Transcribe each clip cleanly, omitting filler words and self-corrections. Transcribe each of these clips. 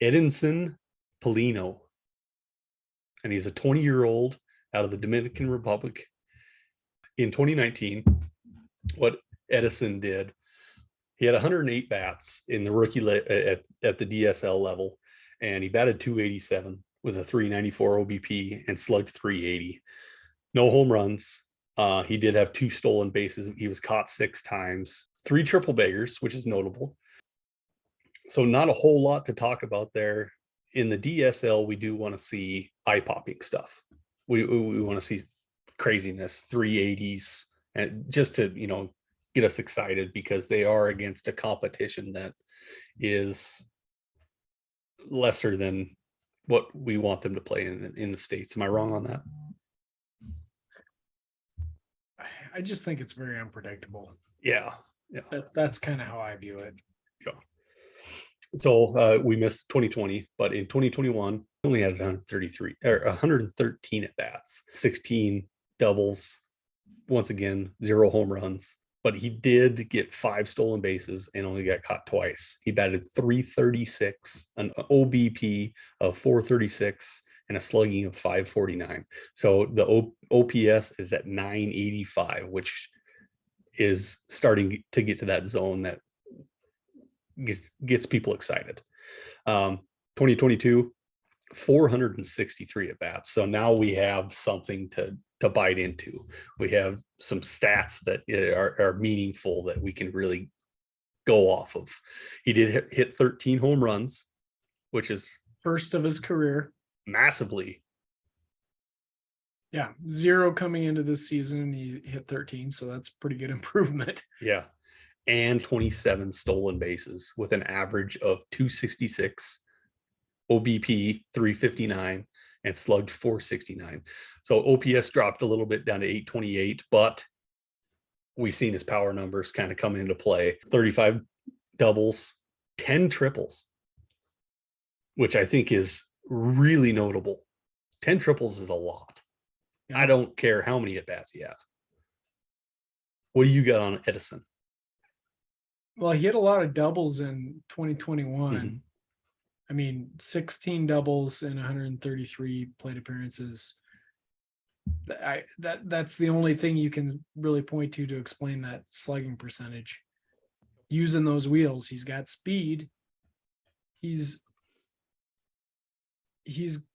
Eddinson Paulino, and he's a 20-year-old out of the Dominican Republic. In 2019, what Edison did, he had 108 bats in the rookie at the DSL level, and he batted 287 with a 394 OBP and slugged 380. No home runs. He did have 2 stolen bases. He was caught 6 times, 3 triple baggers, which is notable. So not a whole lot to talk about there. In the DSL, we do want to see eye-popping stuff. We want to see craziness, 380s, and just to, get us excited, because they are against a competition that is lesser than what we want them to play in the States. Am I wrong on that? I just think it's very unpredictable. Yeah. That's kind of how I view it. Yeah. So we missed 2020, but in 2021, only had 113 at bats, 16 doubles. Once again, 0 home runs, but he did get 5 stolen bases and only got caught twice. He batted 336, an OBP of 436, and a slugging of 549. So the OPS is at 985, which is starting to get to that zone that gets people excited. 2022, 463 at bats. So now we have something to bite into. We have some stats that are meaningful that we can really go off of. He did hit 13 home runs, which is first of his career. Massively. Yeah, 0 coming into this season. He hit 13, so that's pretty good improvement. Yeah. And 27 stolen bases with an average of 266, OBP 359, and slugged 469. So OPS dropped a little bit down to 828, but we've seen his power numbers kind of come into play. 35 doubles, 10 triples, which I think is really notable. 10 triples is a lot. Yeah. I don't care how many at-bats you have. What do you got on Eddinson? Well, he had a lot of doubles in 2021. Mm-hmm. I mean, 16 doubles in 133 plate appearances. That's the only thing you can really point to explain that slugging percentage. Using those wheels, he's got speed. He's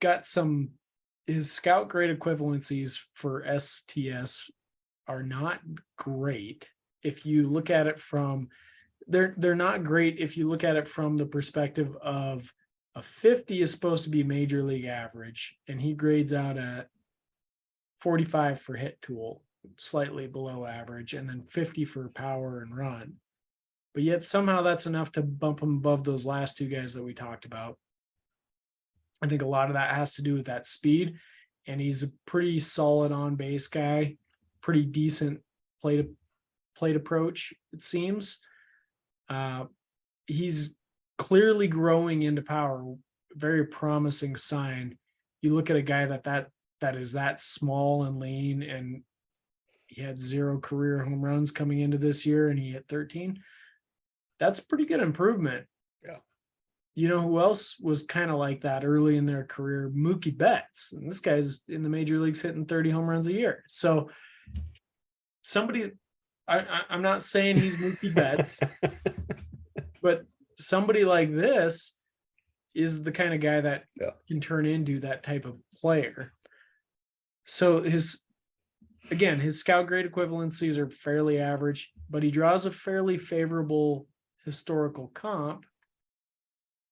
got his scout grade equivalencies for STS are not great. If you look at it from, they're not great if you look at it from the perspective of a 50 is supposed to be major league average, and he grades out at 45 for hit tool, slightly below average, and then 50 for power and run. But yet somehow that's enough to bump him above those last 2 guys that we talked about. I think a lot of that has to do with that speed, and he's a pretty solid on base guy, pretty decent plate approach, it seems. He's clearly growing into power, very promising sign. You look at a guy that is that small and lean, and he had 0 career home runs coming into this year, and he hit 13. That's a pretty good improvement. Yeah. You know who else was kind of like that early in their career? Mookie Betts. And this guy's in the major leagues hitting 30 home runs a year. So somebody, I'm not saying he's Mookie Betts, but somebody like this is the kind of guy that can turn into that type of player. So his scout grade equivalencies are fairly average, but he draws a fairly favorable historical comp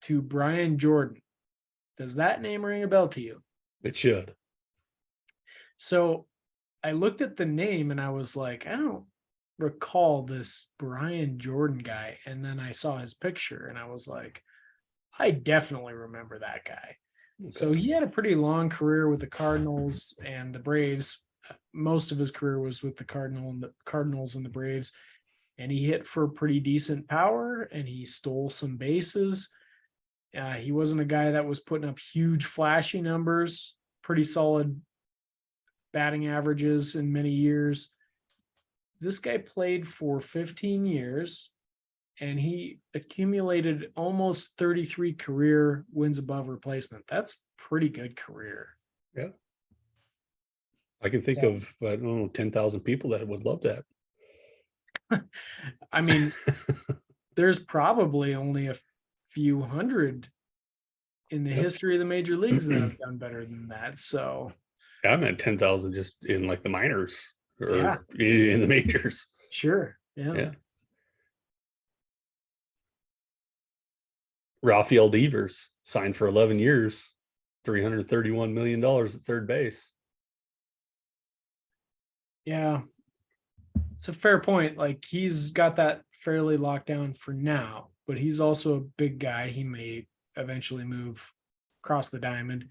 to Brian Jordan. Does that name ring a bell to you? It should. So I looked at the name and I was like, I don't recall this Brian Jordan guy. And then I saw his picture and I was like, I definitely remember that guy. Okay. So he had a pretty long career with the Cardinals and the Braves. Most of his career was with the Cardinals and the Braves. And he hit for pretty decent power, and he stole some bases. He wasn't a guy that was putting up huge flashy numbers, pretty solid batting averages in many years. This guy played for 15 years, and he accumulated almost 33 career wins above replacement. That's pretty good career. Yeah. I can think of, I don't know, 10,000 people that would love that. I mean, there's probably only a few hundred in the history of the major leagues that have done better than that. So yeah, I meant 10,000 just in like the minors or yeah, in the majors. sure. Yeah. Yeah. Rafael Devers signed for 11 years, $331 million at third base. Yeah. It's a fair point. Like he's got that fairly locked down for now, but he's also a big guy. He may eventually move across the diamond.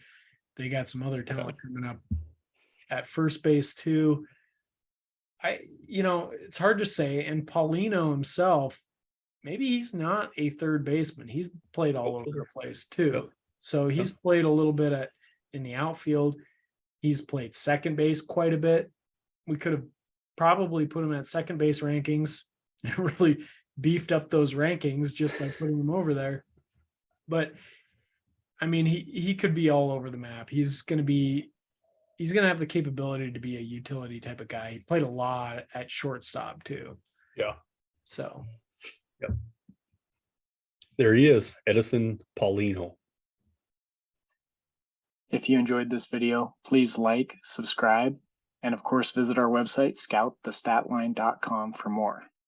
They got some other talent coming up at first base too. It's hard to say. And Paulino himself, maybe he's not a third baseman. He's played all over the place too. Yep. So he's played a little bit in the outfield. He's played second base quite a bit. We could have probably put him at second base rankings and really beefed up those rankings just by putting him over there. But I mean, he could be all over the map. He's going to have the capability to be a utility type of guy. He played a lot at shortstop too. Yeah. So. Yep. There he is, Eddinson Paulino. If you enjoyed this video, please like, subscribe, and of course visit our website, scoutthestatline.com for more.